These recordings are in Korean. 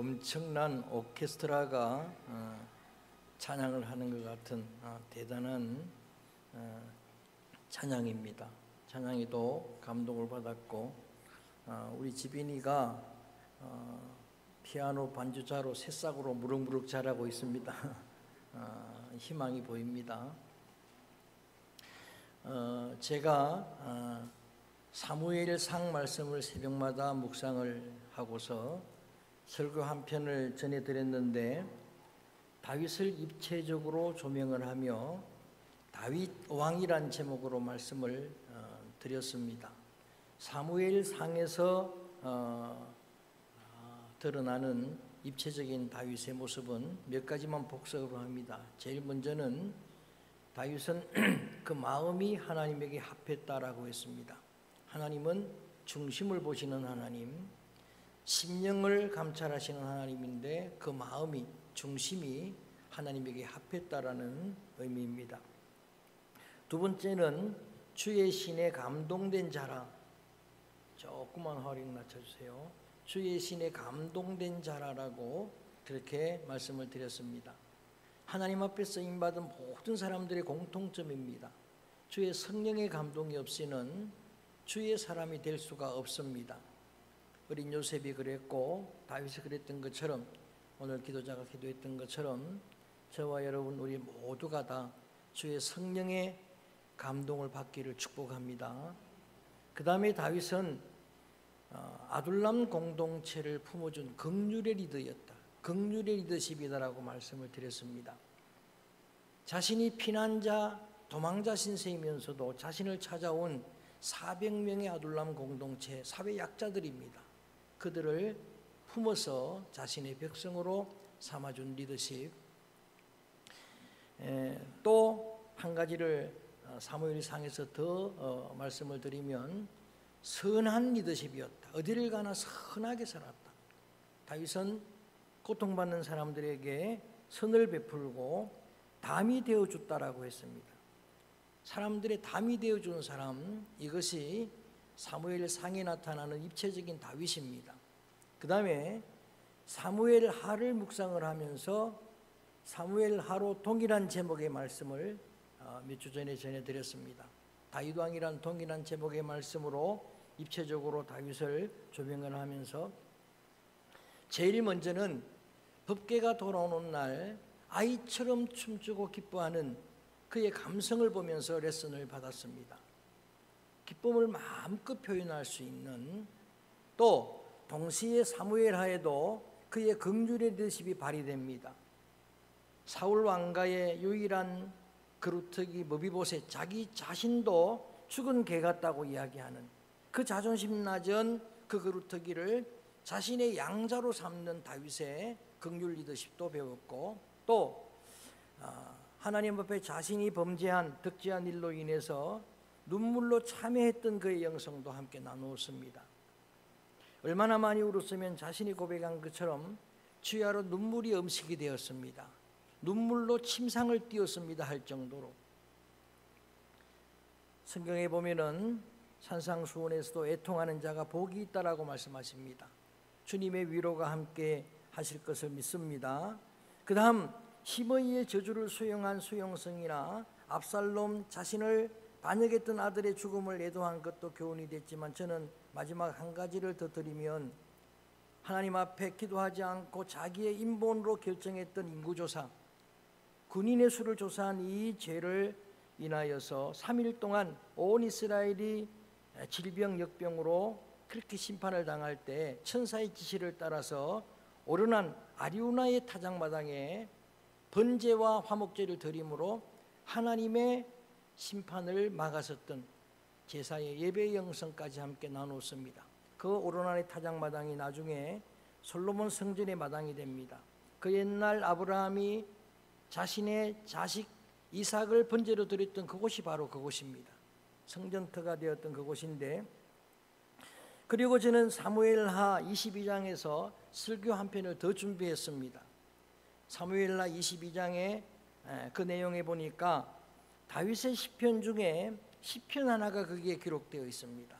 엄청난 오케스트라가 찬양을 하는 것 같은 대단한 찬양입니다. 찬양에도 감동을 받았고 우리 지빈이가 피아노 반주자로 새싹으로 무럭무럭 자라고 있습니다. 희망이 보입니다. 제가 사무엘상 말씀을 새벽마다 묵상을 하고서 설교 한 편을 전해드렸는데 다윗을 입체적으로 조명을 하며 다윗 왕이란 제목으로 말씀을 드렸습니다. 사무엘상에서 드러나는 입체적인 다윗의 모습은 몇 가지만 복습을 합니다. 제일 먼저는 다윗은 그 마음이 하나님에게 합했다라고 했습니다. 하나님은 중심을 보시는 하나님, 심령을 감찰하시는 하나님인데 그 마음이, 중심이 하나님에게 합했다라는 의미입니다. 두 번째는 주의 신에 감동된 자라. 조금만 허리 낮춰주세요. 주의 신에 감동된 자라라고 그렇게 말씀을 드렸습니다. 하나님 앞에 쓰임받은 모든 사람들의 공통점입니다. 주의 성령의 감동이 없이는 주의 사람이 될 수가 없습니다. 어린 요셉이 그랬고 다윗이 그랬던 것처럼, 오늘 기도자가 기도했던 것처럼 저와 여러분 우리 모두가 다 주의 성령의 감동을 받기를 축복합니다. 그 다음에 다윗은 아둘람 공동체를 품어준 긍휼의 리더였다. 긍휼의 리더십이다라고 말씀을 드렸습니다. 자신이 피난자, 도망자 신세이면서도 자신을 찾아온 400명의 아둘람 공동체, 사회 약자들입니다. 그들을 품어서 자신의 백성으로 삼아준 리더십. 또 한 가지를 사무엘상에서 더 말씀을 드리면 선한 리더십이었다. 어디를 가나 선하게 살았다. 다윗은 고통받는 사람들에게 선을 베풀고 담이 되어줬다라고 했습니다. 사람들의 담이 되어준 사람, 이것이 사무엘상에 나타나는 입체적인 다윗입니다. 그 다음에 사무엘하를 묵상을 하면서 사무엘하로 동일한 제목의 말씀을 몇 주 전에 전해드렸습니다. 다윗왕이란 동일한 제목의 말씀으로 입체적으로 다윗을 조명을 하면서 제일 먼저는 법궤가 돌아오는 날 아이처럼 춤추고 기뻐하는 그의 감성을 보면서 레슨을 받았습니다. 기쁨을 마음껏 표현할 수 있는, 또 동시에 사무엘하에도 그의 긍휼의 리더십이 발휘됩니다. 사울 왕가의 유일한 그루터기 머비보셋, 자기 자신도 죽은 개 같다고 이야기하는 그 자존심 낮은 그 그루터기를 자신의 양자로 삼는 다윗의 긍휼 리더십도 배웠고, 또 하나님 앞에 자신이 범죄한 득죄한 일로 인해서 눈물로 참회했던 그의 영성도 함께 나누었습니다. 얼마나 많이 울었으면 자신이 고백한 것처럼 주야로 눈물이 음식이 되었습니다. 눈물로 침상을 띄웠습니다 할 정도로. 성경에 보면은 산상수훈에서도 애통하는 자가 복이 있다라고 말씀하십니다. 주님의 위로가 함께 하실 것을 믿습니다. 그 다음 시므이의 저주를 수용한 수용성이나 압살롬 자신을 반역했던 아들의 죽음을 애도한 것도 교훈이 됐지만, 저는 마지막 한 가지를 더 드리면 하나님 앞에 기도하지 않고 자기의 인본으로 결정했던 인구조사, 군인의 수를 조사한 이 죄를 인하여서 3일 동안 온 이스라엘이 질병 역병으로 그렇게 심판을 당할 때 천사의 지시를 따라서 오르난 아리우나의 타작마당에 번제와 화목제를 드림으로 하나님의 심판을 막았었던 제사의 예배 영성까지 함께 나누었습니다. 그 오르난의 타작마당이 나중에 솔로몬 성전의 마당이 됩니다. 그 옛날 아브라함이 자신의 자식 이삭을 번제로 드렸던 그곳이 바로 그곳입니다. 성전터가 되었던 그곳인데, 그리고 저는 사무엘하 22장에서 설교 한 편을 더 준비했습니다. 사무엘하 22장에 그 내용에 보니까 다윗의 시편 중에 시편 하나가 거기에 기록되어 있습니다.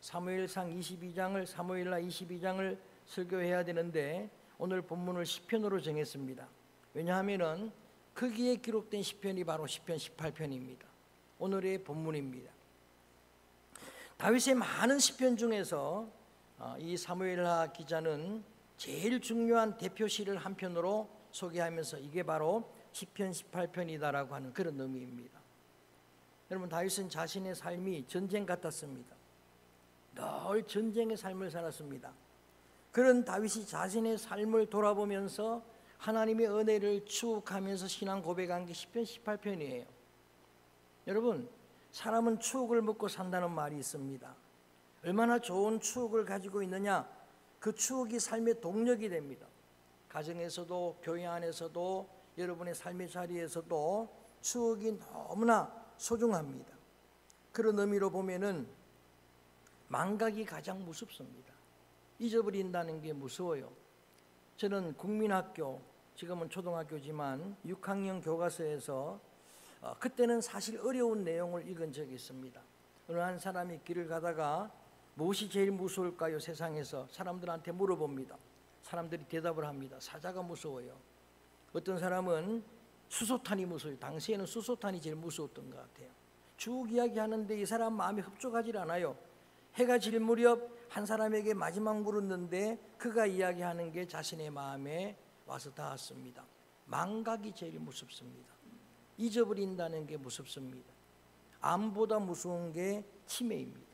사무엘하 22장을 설교해야 되는데 오늘 본문을 시편으로 정했습니다. 왜냐하면은 거기에 기록된 시편이 바로 시편 18편입니다. 오늘의 본문입니다. 다윗의 많은 시편 중에서 이 사무엘하 기자는 제일 중요한 대표시를 한 편으로 소개하면서 이게 바로 시편 18편이다라고 하는 그런 의미입니다. 여러분, 다윗은 자신의 삶이 전쟁 같았습니다. 늘 전쟁의 삶을 살았습니다. 그런 다윗이 자신의 삶을 돌아보면서 하나님의 은혜를 추억하면서 신앙 고백한 게 시편 18편이에요. 여러분, 사람은 추억을 먹고 산다는 말이 있습니다. 얼마나 좋은 추억을 가지고 있느냐, 그 추억이 삶의 동력이 됩니다. 가정에서도 교회 안에서도 여러분의 삶의 자리에서도 추억이 너무나 소중합니다. 그런 의미로 보면은 망각이 가장 무섭습니다. 잊어버린다는 게 무서워요. 저는 국민학교, 지금은 초등학교지만 6학년 교과서에서 그때는 사실 어려운 내용을 읽은 적이 있습니다. 어느 한 사람이 길을 가다가 무엇이 제일 무서울까요? 세상에서 사람들한테 물어봅니다. 사람들이 대답을 합니다. 사자가 무서워요. 어떤 사람은 수소탄이 무서워요. 당시에는 수소탄이 제일 무서웠던 것 같아요. 쭉 이야기하는데 이 사람 마음이 흡족하지 않아요. 해가 질 무렵 한 사람에게 마지막 물었는데 그가 이야기하는 게 자신의 마음에 와서 닿았습니다. 망각이 제일 무섭습니다. 잊어버린다는 게 무섭습니다. 암보다 무서운 게 치매입니다.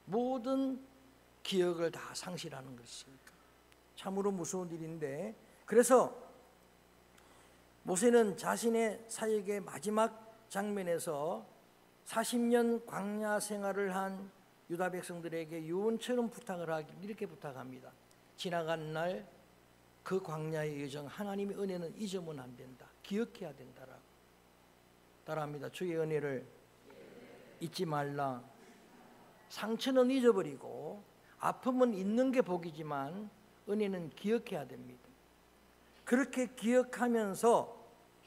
모든 기억을 다 상실하는 것이니까 참으로 무서운 일인데, 그래서 모세는 자신의 사역의 마지막 장면에서 40년 광야 생활을 한 유다 백성들에게 유언처럼 부탁을 하기, 이렇게 부탁합니다. 지나간 날 그 광야의 여정, 하나님의 은혜는 잊으면 안 된다. 기억해야 된다라고. 따라합니다. 주의 은혜를 잊지 말라. 상처는 잊어버리고 아픔은 있는 게 복이지만 은혜는 기억해야 됩니다. 그렇게 기억하면서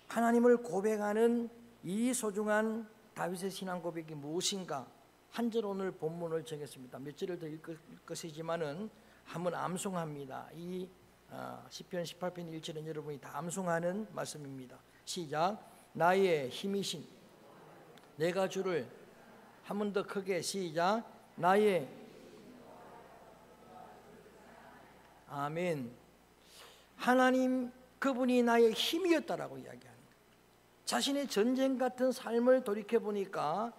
하나님을 고백하는 이 소중한 다윗의 신앙 고백이 무엇인가? 한 절 오늘 본문을 정했습니다. 몇 절을 더 읽을 것이지만은 한번 암송합니다. 이 시편 18편 1절은 여러분이 다 암송하는 말씀입니다. 시작. 나의 힘이신 내가 주를, 한 번 더 크게 시작. 나의, 아멘. 하나님 그분이 나의 힘이었다라고 이야기합니다. 자신의 전쟁 같은 삶을 돌이켜보니까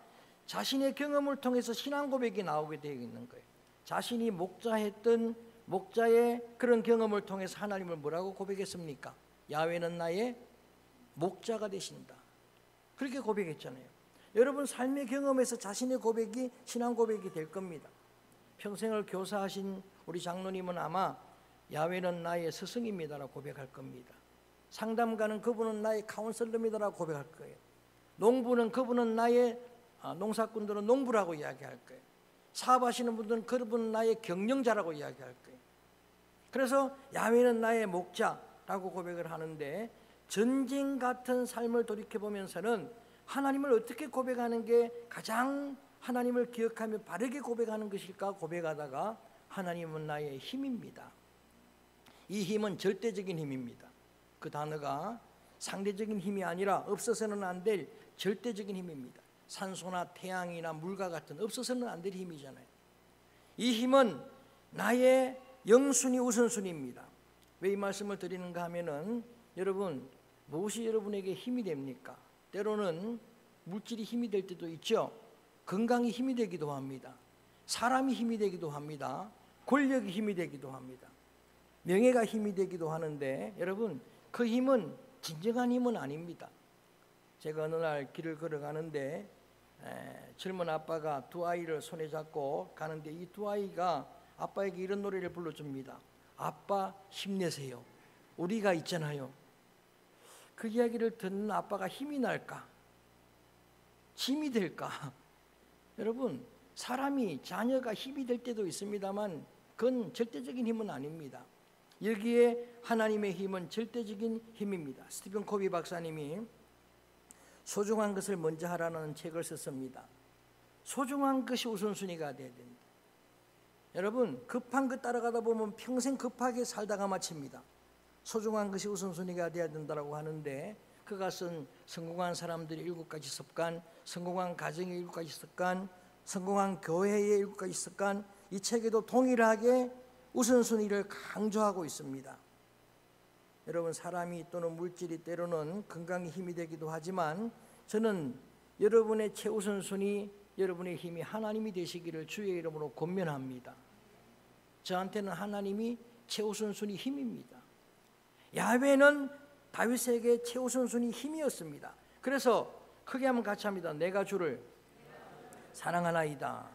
자신의 경험을 통해서 신앙 고백이 나오게 되어 있는 거예요. 자신이 목자했던 목자의 그런 경험을 통해서 하나님을 뭐라고 고백했습니까? 야훼는 나의 목자가 되신다. 그렇게 고백했잖아요. 여러분 삶의 경험에서 자신의 고백이 신앙 고백이 될 겁니다. 평생을 교사하신 우리 장로님은 아마 야훼는 나의 스승입니다라고 고백할 겁니다. 상담가는 그분은 나의 카운슬러입니다라고 고백할 거예요. 농부는 그분은 나의 농사꾼들은 농부라고 이야기할 거예요. 사업하시는 분들은 그분은 나의 경영자라고 이야기할 거예요. 그래서 야훼는 나의 목자라고 고백을 하는데, 전쟁 같은 삶을 돌이켜보면서는 하나님을 어떻게 고백하는 게 가장 하나님을 기억하며 바르게 고백하는 것일까 고백하다가 하나님은 나의 힘입니다. 이 힘은 절대적인 힘입니다. 그 단어가 상대적인 힘이 아니라 없어서는 안 될 절대적인 힘입니다. 산소나 태양이나 물과 같은 없어서는 안 될 힘이잖아요. 이 힘은 나의 영순위 우선순위입니다. 왜 이 말씀을 드리는가 하면은, 여러분 무엇이 여러분에게 힘이 됩니까? 때로는 물질이 힘이 될 때도 있죠. 건강이 힘이 되기도 합니다. 사람이 힘이 되기도 합니다. 권력이 힘이 되기도 합니다. 명예가 힘이 되기도 하는데, 여러분 그 힘은 진정한 힘은 아닙니다. 제가 어느 날 길을 걸어가는데 젊은 아빠가 두 아이를 손에 잡고 가는데, 이 두 아이가 아빠에게 이런 노래를 불러줍니다. 아빠 힘내세요. 우리가 있잖아요. 그 이야기를 듣는 아빠가 힘이 날까? 힘이 될까? 여러분 사람이, 자녀가 힘이 될 때도 있습니다만 그건 절대적인 힘은 아닙니다. 여기에 하나님의 힘은 절대적인 힘입니다. 스티븐 코비 박사님이 소중한 것을 먼저 하라는 책을 썼습니다. 소중한 것이 우선순위가 돼야 됩니다. 여러분 급한 것 따라가다 보면 평생 급하게 살다가 마칩니다. 소중한 것이 우선순위가 되어야 된다고 하는데, 그것은 성공한 사람들의 7가지 습관, 성공한 가정의 7가지 습관, 성공한 교회의 7가지 습관, 이 책에도 동일하게 우선순위를 강조하고 있습니다. 여러분, 사람이 또는 물질이 때로는 건강에 힘이 되기도 하지만, 저는 여러분의 최우선순위, 여러분의 힘이 하나님이 되시기를 주의 이름으로 권면합니다. 저한테는 하나님이 최우선순위 힘입니다. 야훼는 다윗에게 최우선순위 힘이었습니다. 그래서 크게 한번 같이 합니다. 내가 주를 사랑하나이다.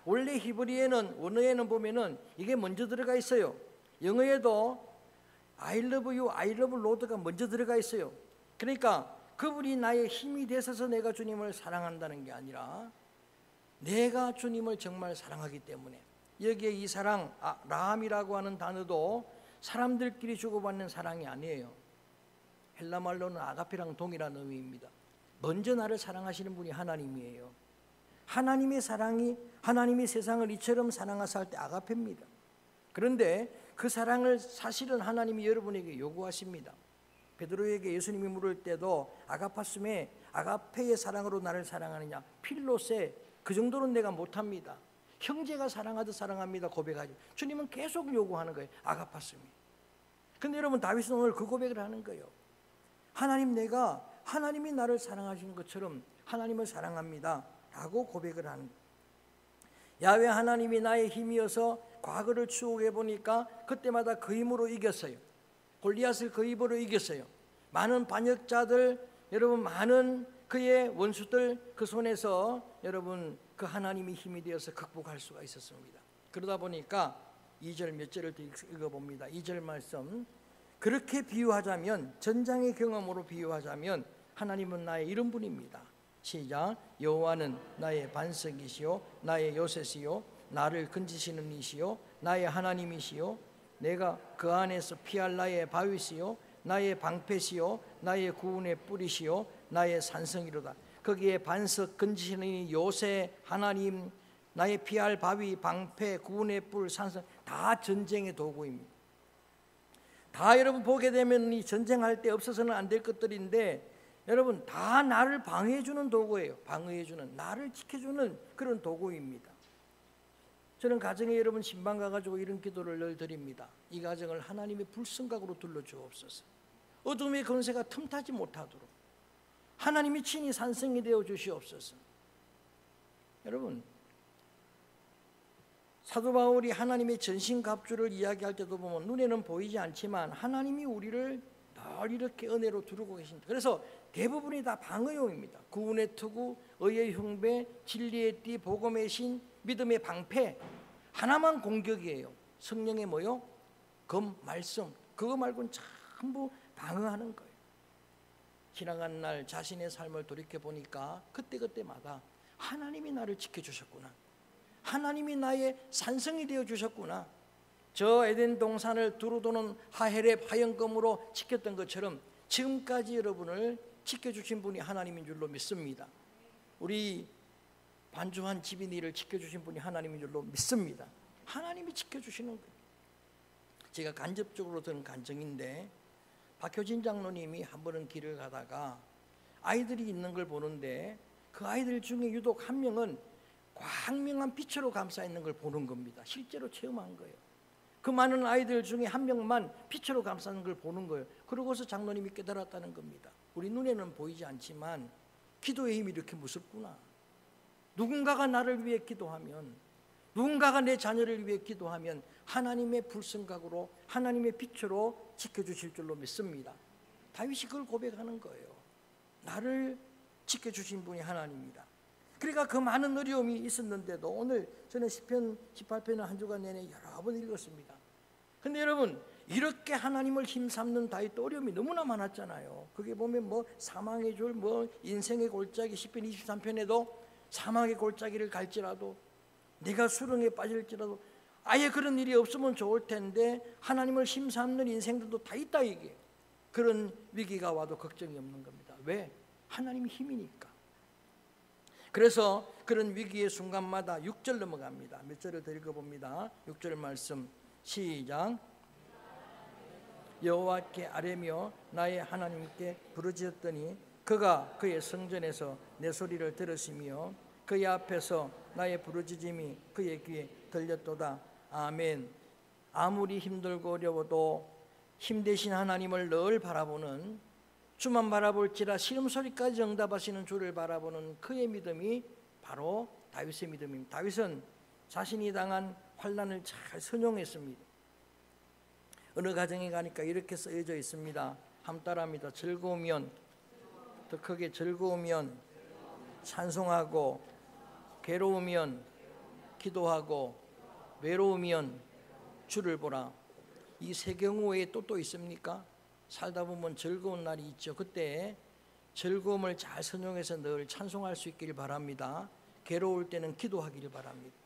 원래 히브리어는, 원어에는 보면은 이게 먼저 들어가 있어요. 영어에도 I love you, I love Lord가 먼저 들어가 있어요. 그러니까 그분이 나의 힘이 되셔서 내가 주님을 사랑한다는 게 아니라, 내가 주님을 정말 사랑하기 때문에. 여기에 이 사랑, 라함이라고 하는 단어도 사람들끼리 주고받는 사랑이 아니에요. 헬라말로는 아가페랑 동일한 의미입니다. 먼저 나를 사랑하시는 분이 하나님이에요. 하나님의 사랑이, 하나님이 세상을 이처럼 사랑하사 할 때 아가페입니다. 그런데 그 사랑을 사실은 하나님이 여러분에게 요구하십니다. 베드로에게 예수님이 물을 때도 아가파스메, 아가페의 사랑으로 나를 사랑하느냐, 필로세, 그 정도는 내가 못합니다. 형제가 사랑하듯 사랑합니다 고백하죠. 주님은 계속 요구하는 거예요. 아가파스메. 근데 여러분, 다윗은 오늘 그 고백을 하는 거예요. 하나님, 내가 하나님이 나를 사랑하신 것처럼 하나님을 사랑합니다 라고 고백을 하는 거예요. 야훼 하나님이 나의 힘이어서 과거를 추억해 보니까 그때마다 그 힘으로 이겼어요. 골리앗을 그 힘으로 이겼어요. 많은 반역자들, 여러분, 많은 그의 원수들 그 손에서 여러분 그 하나님이 힘이 되어서 극복할 수가 있었습니다. 그러다 보니까 2절 몇 절을 읽어봅니다. 2절 말씀, 그렇게 비유하자면, 전장의 경험으로 비유하자면 하나님은 나의 이런 분입니다. 시작. 여호와는 나의 반석이시요 나의 요새시요 나를 건지시는 이시요 나의 하나님이시요 내가 그 안에서 피할 나의 바위시요 나의 방패시요 나의 구원의 뿌리시요 나의 산성이로다. 거기에 반석, 건지시는 이 요새, 하나님, 나의 피할 바위, 방패, 구원의 뿔, 산성, 다 전쟁의 도구입니다. 다 여러분 보게 되면 이 전쟁할 때 없어서는 안 될 것들인데, 여러분 다 나를 방어해주는 도구예요. 방어해주는, 나를 지켜주는 그런 도구입니다. 저는 가정에 여러분 신방 가가지고 이런 기도를 늘 드립니다. 이 가정을 하나님의 불성각으로 둘러주옵소서. 어둠의 권세가 틈타지 못하도록 하나님이 친히 산성이 되어 주시옵소서. 여러분, 사도 바울이 하나님의 전신갑주를 이야기할 때도 보면 눈에는 보이지 않지만 하나님이 우리를 늘 이렇게 은혜로 두르고 계신다. 그래서 대부분이 다 방어용입니다. 구원의 투구, 의의 흉배, 진리의 띠, 복음의 신, 믿음의 방패, 하나만 공격이에요. 성령의 뭐요? 검, 말씀. 그거 말고는 전부 방어하는 거예요. 지나간 날 자신의 삶을 돌이켜보니까 그때그때마다 하나님이 나를 지켜주셨구나, 하나님이 나의 산성이 되어주셨구나. 저 에덴 동산을 두루도는 하헬의 화영검으로 지켰던 것처럼 지금까지 여러분을 지켜주신 분이 하나님인 줄로 믿습니다. 우리 반주한 집인이를 지켜주신 분이 하나님인 줄로 믿습니다. 하나님이 지켜주시는 거예요. 제가 간접적으로 드는 간증인데, 박효진 장로님이 한 번은 길을 가다가 아이들이 있는 걸 보는데 그 아이들 중에 유독 한 명은 광명한 빛으로 감싸 있는 걸 보는 겁니다. 실제로 체험한 거예요. 그 많은 아이들 중에 한 명만 빛으로 감싸는 걸 보는 거예요. 그러고서 장로님이 깨달았다는 겁니다. 우리 눈에는 보이지 않지만 기도의 힘이 이렇게 무섭구나. 누군가가 나를 위해 기도하면, 누군가가 내 자녀를 위해 기도하면 하나님의 불성각으로, 하나님의 빛으로 지켜주실 줄로 믿습니다. 다윗이 그걸 고백하는 거예요. 나를 지켜주신 분이 하나님이다. 그러니까 그 많은 어려움이 있었는데도 오늘 저는 시편 18편을 한 주간 내내 여러 번 읽었습니다. 근데 여러분, 이렇게 하나님을 힘삼는 다윗도 어려움이 너무나 많았잖아요. 그게 보면 뭐 사망의 줄, 뭐 인생의 골짜기, 시편 23편에도 사망의 골짜기를 갈지라도, 내가 수렁에 빠질지라도, 아예 그런 일이 없으면 좋을 텐데 하나님을 힘삼는 인생들도 다 있다, 이게. 그런 위기가 와도 걱정이 없는 겁니다. 왜? 하나님이 힘이니까. 그래서 그런 위기의 순간마다 6절 넘어갑니다. 몇 절을 더 읽어봅니다. 6절 말씀 시작. 여호와께 아뢰며 나의 하나님께 부르짖었더니 그가 그의 성전에서 내 소리를 들으시며 그의 앞에서 나의 부르짖음이 그의 귀에 들렸도다. 아멘. 아무리 힘들고 어려워도 힘 대신 하나님을 늘 바라보는, 주만 바라볼지라 시름소리까지 응답하시는 주를 바라보는 그의 믿음이 바로 다윗의 믿음입니다. 다윗은 자신이 당한 환난을 잘 선용했습니다. 어느 가정에 가니까 이렇게 쓰여져 있습니다. 함 따라합니다. 즐거우면, 더 크게 즐거우면 찬송하고, 괴로우면 기도하고, 외로우면 주를 보라. 이 세 경우 외에 또 있습니까? 살다 보면 즐거운 날이 있죠. 그때 즐거움을 잘 선용해서 늘 찬송할 수 있기를 바랍니다. 괴로울 때는 기도하기를 바랍니다.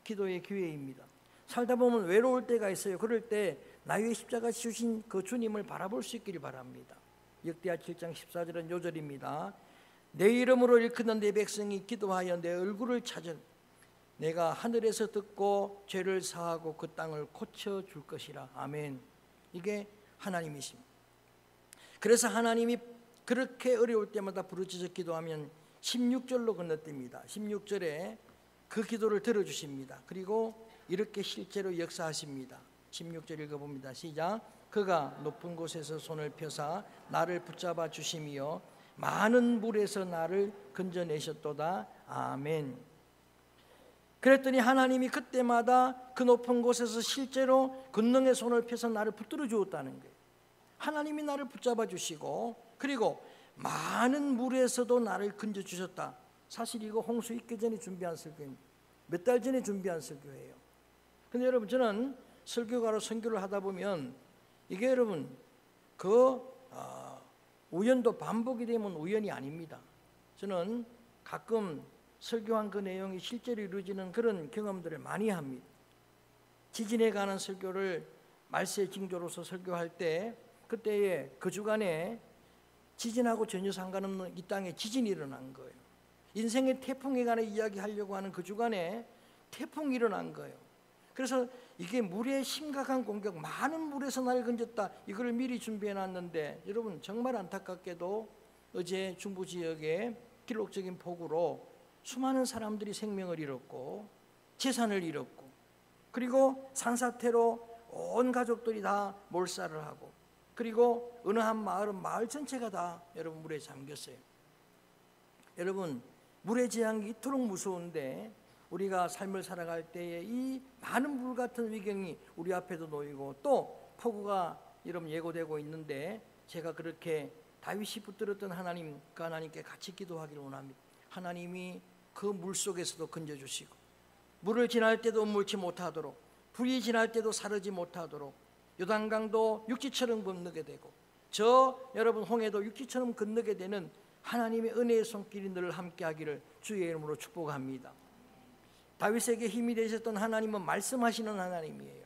기도의 기회입니다. 살다 보면 외로울 때가 있어요. 그럴 때 나의 십자가 주신 그 주님을 바라볼 수 있기를 바랍니다. 역대하 7장 14절은 요절입니다. 내 이름으로 일컫는 내 백성이 기도하여 내 얼굴을 찾은 내가 하늘에서 듣고 죄를 사하고 그 땅을 고쳐줄 것이라. 아멘. 이게 하나님이십니다. 그래서 하나님이 그렇게 어려울 때마다 부르짖어 기도하면 16절로 건너뜁니다. 16절에 그 기도를 들어주십니다. 그리고 이렇게 실제로 역사하십니다. 16절 읽어봅니다. 시작. 그가 높은 곳에서 손을 펴사 나를 붙잡아 주시며 많은 물에서 나를 건져내셨도다. 아멘. 그랬더니 하나님이 그때마다 그 높은 곳에서 실제로 권능의 손을 펴서 나를 붙들어 주었다는 거예요. 하나님이 나를 붙잡아 주시고 그리고 많은 물에서도 나를 건져 주셨다. 사실 이거 홍수 있기 전에 준비한 설교입니다. 몇 달 전에 준비한 설교예요. 근데 여러분, 저는 설교가로 선교를 하다 보면 이게 여러분 우연도 반복이 되면 우연이 아닙니다. 저는 가끔 설교한 그 내용이 실제로 이루어지는 그런 경험들을 많이 합니다. 지진에 관한 설교를 말세의 징조로서 설교할 때 그때에 그 주간에 지진하고 전혀 상관없는 이 땅에 지진이 일어난 거예요. 인생의 태풍에 관해 이야기하려고 하는 그 주간에 태풍이 일어난 거예요. 그래서 이게 물의 심각한 공격, 많은 물에서 나를 건졌다, 이걸 미리 준비해 놨는데 여러분, 정말 안타깝게도 어제 중부 지역에 기록적인 폭우로 수많은 사람들이 생명을 잃었고 재산을 잃었고, 그리고 산사태로 온 가족들이 다 몰살을 하고, 그리고 어느 한 마을은 마을 전체가 다 여러분 물에 잠겼어요. 여러분, 물의 재앙이 이토록 무서운데 우리가 삶을 살아갈 때에 이 많은 물 같은 위경이 우리 앞에도 놓이고 또 폭우가 여러분 예고되고 있는데, 제가 그렇게 다윗이 붙들었던 하나님, 그 하나님께 같이 기도하기를 원합니다. 하나님이 그 물 속에서도 건져주시고, 물을 지날 때도 물지 못하도록, 불이 지날 때도 사르지 못하도록, 요단강도 육지처럼 건너게 되고 여러분 홍해도 육지처럼 건너게 되는 하나님의 은혜의 손길이 늘 함께하기를 주의 이름으로 축복합니다. 다윗에게 힘이 되셨던 하나님은 말씀하시는 하나님이에요.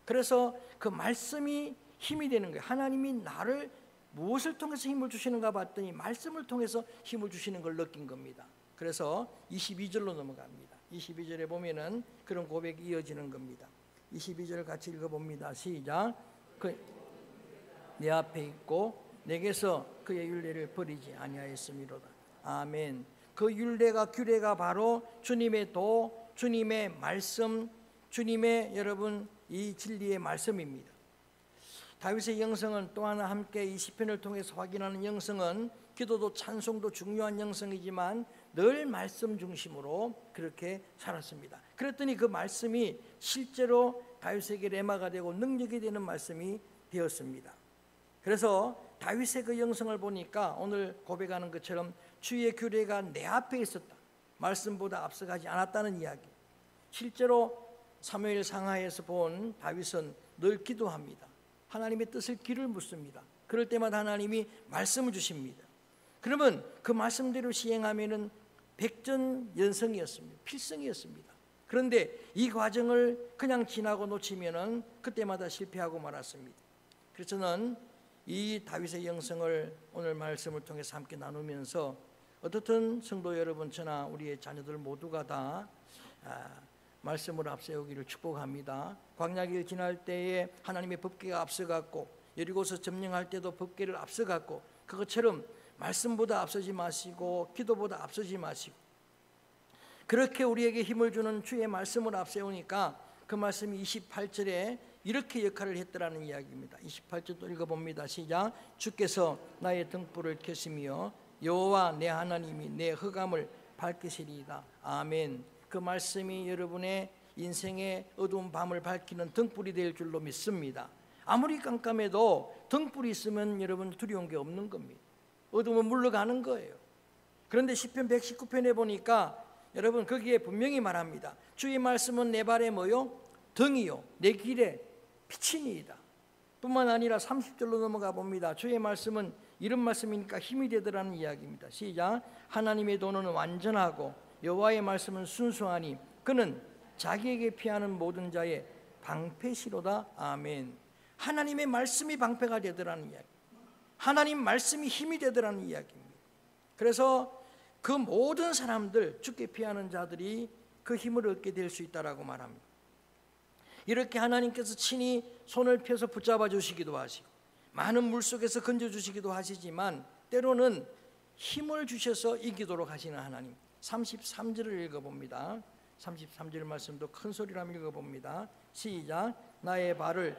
그래서 그 말씀이 힘이 되는 거예요. 하나님이 나를 무엇을 통해서 힘을 주시는가 봤더니 말씀을 통해서 힘을 주시는 걸 느낀 겁니다. 그래서 22절로 넘어갑니다. 22절에 보면은 그런 고백이 이어지는 겁니다. 22절 같이 읽어봅니다. 시작. 내 앞에 있고 내게서 그의 율례를 버리지 아니하였음이로다. 아멘. 그 율례가, 규례가 바로 주님의 도, 주님의 말씀, 주님의 여러분 이 진리의 말씀입니다. 다윗의 영성은 또 하나 함께 이 시편을 통해서 확인하는 영성은, 기도도 찬송도 중요한 영성이지만 늘 말씀 중심으로 그렇게 살았습니다. 그랬더니 그 말씀이 실제로 다윗에게 레마가 되고 능력이 되는 말씀이 되었습니다. 그래서 다윗의 그 영성을 보니까 오늘 고백하는 것처럼 주의 규례가 내 앞에 있었다, 말씀보다 앞서가지 않았다는 이야기. 실제로 사무엘 상하에서 본 다윗은 늘 기도합니다. 하나님의 뜻을 귀를 묻습니다. 그럴 때마다 하나님이 말씀을 주십니다. 그러면 그 말씀대로 시행하면은 백전연성이었습니다. 필승이었습니다. 그런데 이 과정을 그냥 지나고 놓치면은 그때마다 실패하고 말았습니다. 그래서 저는 이 다윗의 영성을 오늘 말씀을 통해서 함께 나누면서 어떻든 성도 여러분, 저나 우리의 자녀들 모두가 다 말씀을 앞세우기를 축복합니다. 광야길 지날 때에 하나님의 법궤가 앞서갔고 여리고서 점령할 때도 법궤를 앞서갔고, 그것처럼 말씀보다 앞서지 마시고 기도보다 앞서지 마시고, 그렇게 우리에게 힘을 주는 주의 말씀을 앞세우니까 그 말씀이 28절에 이렇게 역할을 했더라는 이야기입니다. 28절도 읽어봅니다. 시작. 주께서 나의 등불을 켜시며 여호와 내 하나님이 내 흑암을 밝히시리이다. 아멘. 그 말씀이 여러분의 인생의 어두운 밤을 밝히는 등불이 될 줄로 믿습니다. 아무리 깜깜해도 등불이 있으면 여러분 두려운 게 없는 겁니다. 어둠은 물러가는 거예요. 그런데 시편 119편에 보니까 여러분 거기에 분명히 말합니다. 주의 말씀은 내 발에 뭐요? 등이요 내 길에 빛이니이다. 뿐만 아니라 30절로 넘어가 봅니다. 주의 말씀은 이런 말씀이니까 힘이 되더라는 이야기입니다. 시작. 하나님의 도는 완전하고 여호와의 말씀은 순수하니 그는 자기에게 피하는 모든 자의 방패시로다. 아멘. 하나님의 말씀이 방패가 되더라는 이야기, 하나님 말씀이 힘이 되더라는 이야기입니다. 그래서 그 모든 사람들, 주께 피하는 자들이 그 힘을 얻게 될 수 있다라고 말합니다. 이렇게 하나님께서 친히 손을 펴서 붙잡아 주시기도 하시고 많은 물속에서 건져주시기도 하시지만 때로는 힘을 주셔서 이기도록 하시는 하나님. 33절을 읽어봅니다. 33절 말씀도 큰 소리로 한번 읽어봅니다. 시작. 나의 발을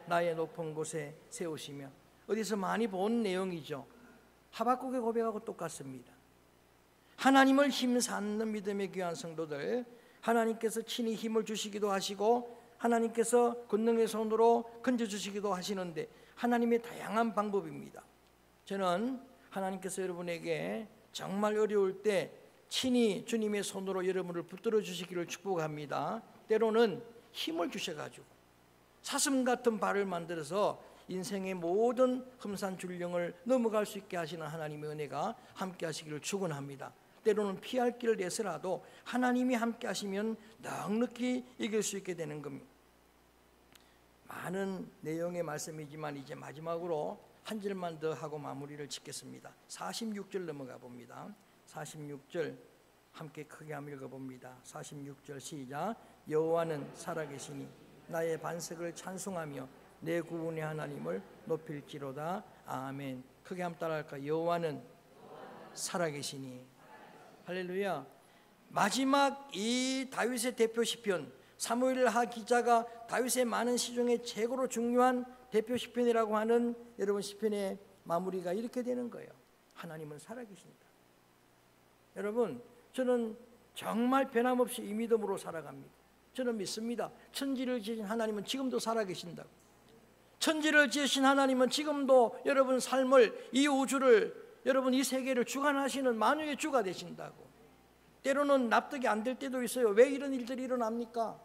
나의 높은 곳에 세우시며. 어디서 많이 본 내용이죠. 하박국의 고백하고 똑같습니다. 하나님을 힘삼는 믿음의 귀한 성도들, 하나님께서 친히 힘을 주시기도 하시고 하나님께서 권능의 손으로 건져주시기도 하시는데 하나님의 다양한 방법입니다. 저는 하나님께서 여러분에게 정말 어려울 때 친히 주님의 손으로 여러분을 붙들어 주시기를 축복합니다. 때로는 힘을 주셔가지고 사슴 같은 발을 만들어서 인생의 모든 험산 줄령을 넘어갈 수 있게 하시는 하나님의 은혜가 함께 하시기를 축원합니다. 때로는 피할 길을 내서라도 하나님이 함께 하시면 넉넉히 이길 수 있게 되는 겁니다. 많은 내용의 말씀이지만 이제 마지막으로 한 절만 더 하고 마무리를 짓겠습니다. 46절 넘어가 봅니다. 46절 함께 크게 한번 읽어봅니다. 46절 시작. 여호와는 살아계시니 나의 반석을 찬송하며 내 구원의 하나님을 높일지로다. 아멘. 크게 한번 따라할까요? 여호와는 살아계시니. 할렐루야. 마지막 이 다윗의 대표 시편, 사무엘하 기자가 다윗의 많은 시 중에 최고로 중요한 대표 시편이라고 하는 여러분 시편의 마무리가 이렇게 되는 거예요. 하나님은 살아계신다. 여러분, 저는 정말 변함없이 이 믿음으로 살아갑니다. 저는 믿습니다. 천지를 지으신 하나님은 지금도 살아계신다고. 천지를 지으신 하나님은 지금도 여러분 삶을, 이 우주를, 여러분 이 세계를 주관하시는 만유의 주가 되신다고. 때로는 납득이 안 될 때도 있어요. 왜 이런 일들이 일어납니까?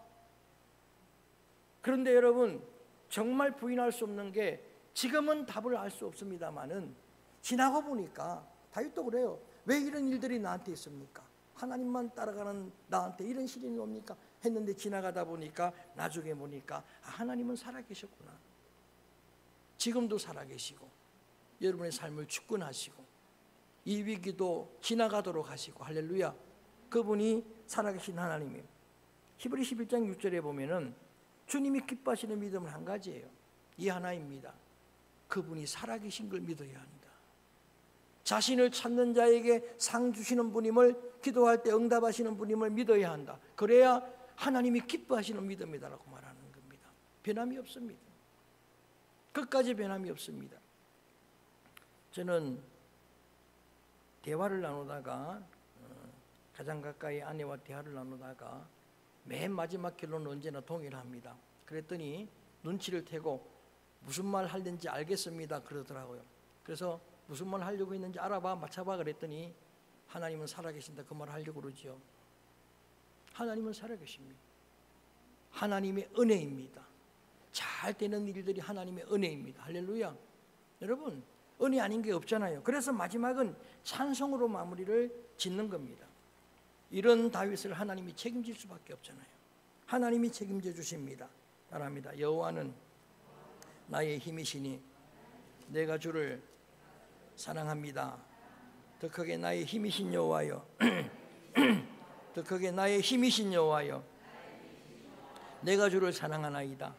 그런데 여러분 정말 부인할 수 없는 게, 지금은 답을 알 수 없습니다만은 지나고 보니까 다윗도 그래요. 왜 이런 일들이 나한테 있습니까? 하나님만 따라가는 나한테 이런 시련이 옵니까? 했는데 지나가다 보니까 나중에 보니까 하나님은 살아계셨구나. 지금도 살아계시고 여러분의 삶을 주권하시고 이 위기도 지나가도록 하시고, 할렐루야. 그분이 살아계신 하나님이에요. 히브리서 11장 6절에 보면은 주님이 기뻐하시는 믿음은 한 가지예요. 이 하나입니다. 그분이 살아계신 걸 믿어야 한다. 자신을 찾는 자에게 상 주시는 분임을, 기도할 때 응답하시는 분임을 믿어야 한다. 그래야 하나님이 기뻐하시는 믿음이다라고 말하는 겁니다. 변함이 없습니다. 끝까지 변함이 없습니다. 저는 대화를 나누다가 가장 가까이 아내와 대화를 나누다가 맨 마지막 결론은 언제나 동일합니다. 그랬더니 눈치를 태고 무슨 말 하는지 알겠습니다 그러더라고요. 그래서 무슨 말 하려고 했는지 알아봐, 맞춰봐 그랬더니 하나님은 살아계신다 그 말 하려고 그러죠. 하나님은 살아계십니다. 하나님의 은혜입니다. 잘 되는 일들이 하나님의 은혜입니다. 할렐루야. 여러분 은혜 아닌 게 없잖아요. 그래서 마지막은 찬송으로 마무리를 짓는 겁니다. 이런 다윗을 하나님이 책임질 수밖에 없잖아요. 하나님이 책임져 주십니다. 따라합니다. 여호와는 나의 힘이시니 내가 주를 사랑합니다. 더 크게 나의 힘이신 여호와여. 더 크게 나의 힘이신 여호와여. 내가 주를 사랑하나이다.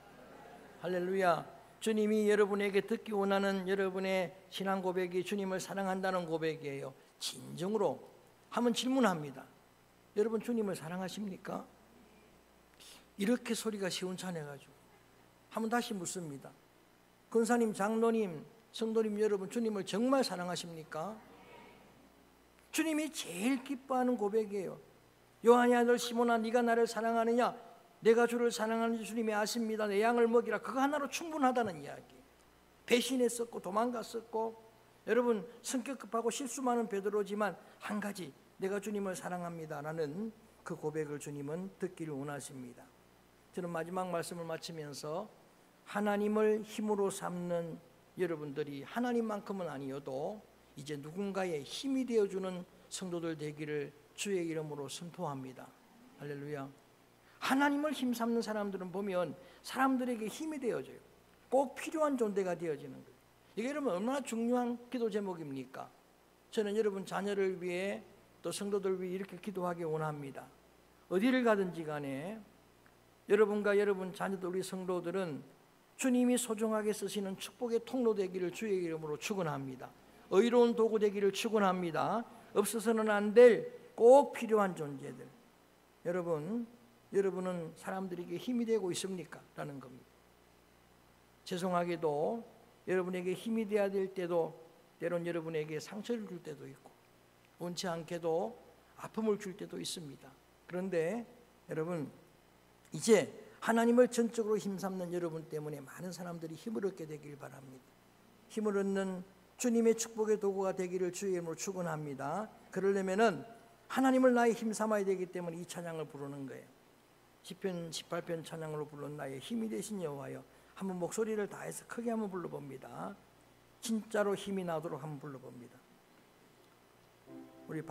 할렐루야. 주님이 여러분에게 듣기 원하는 여러분의 신앙 고백이 주님을 사랑한다는 고백이에요. 진정으로 한번 질문합니다. 여러분 주님을 사랑하십니까? 이렇게 소리가 시원찮아가지고 한번 다시 묻습니다. 권사님, 장로님, 성도님 여러분, 주님을 정말 사랑하십니까? 주님이 제일 기뻐하는 고백이에요. 요한의 아들 시몬아, 네가 나를 사랑하느냐? 내가 주를 사랑하는지 주님이 아십니다. 내 양을 먹이라. 그거 하나로 충분하다는 이야기. 배신했었고 도망갔었고, 여러분 성격 급하고 실수 많은 베드로지만 한 가지, 내가 주님을 사랑합니다라는 그 고백을 주님은 듣기를 원하십니다. 저는 마지막 말씀을 마치면서 하나님을 힘으로 삼는 여러분들이 하나님만큼은 아니어도 이제 누군가의 힘이 되어주는 성도들 되기를 주의 이름으로 선포합니다. 할렐루야. 하나님을 힘삼는 사람들은 보면 사람들에게 힘이 되어져요. 꼭 필요한 존재가 되어지는 거예요. 이게 여러분 얼마나 중요한 기도 제목입니까? 저는 여러분 자녀를 위해 또 성도들 위해 이렇게 기도하기 원합니다. 어디를 가든지 간에 여러분과 여러분 자녀들, 우리 성도들은 주님이 소중하게 쓰시는 축복의 통로 되기를 주의 이름으로 축원합니다. 의로운 도구 되기를 축원합니다. 없어서는 안 될 꼭 필요한 존재들. 여러분은 사람들에게 힘이 되고 있습니까? 라는 겁니다. 죄송하게도 여러분에게 힘이 되어야 될 때도 때론 여러분에게 상처를 줄 때도 있고 원치 않게도 아픔을 줄 때도 있습니다. 그런데 여러분, 이제 하나님을 전적으로 힘삼는 여러분 때문에 많은 사람들이 힘을 얻게 되길 바랍니다. 힘을 얻는 주님의 축복의 도구가 되기를 주의 이름으로 축원합니다. 그러려면은 하나님을 나의 힘삼아야 되기 때문에 이 찬양을 부르는 거예요. 시편 18편 찬양으로 부른 나의 힘이 되신 여호와여. 한번 목소리를 다해서 크게 한번 불러봅니다. 진짜로 힘이 나도록 한번 불러봅니다. 우리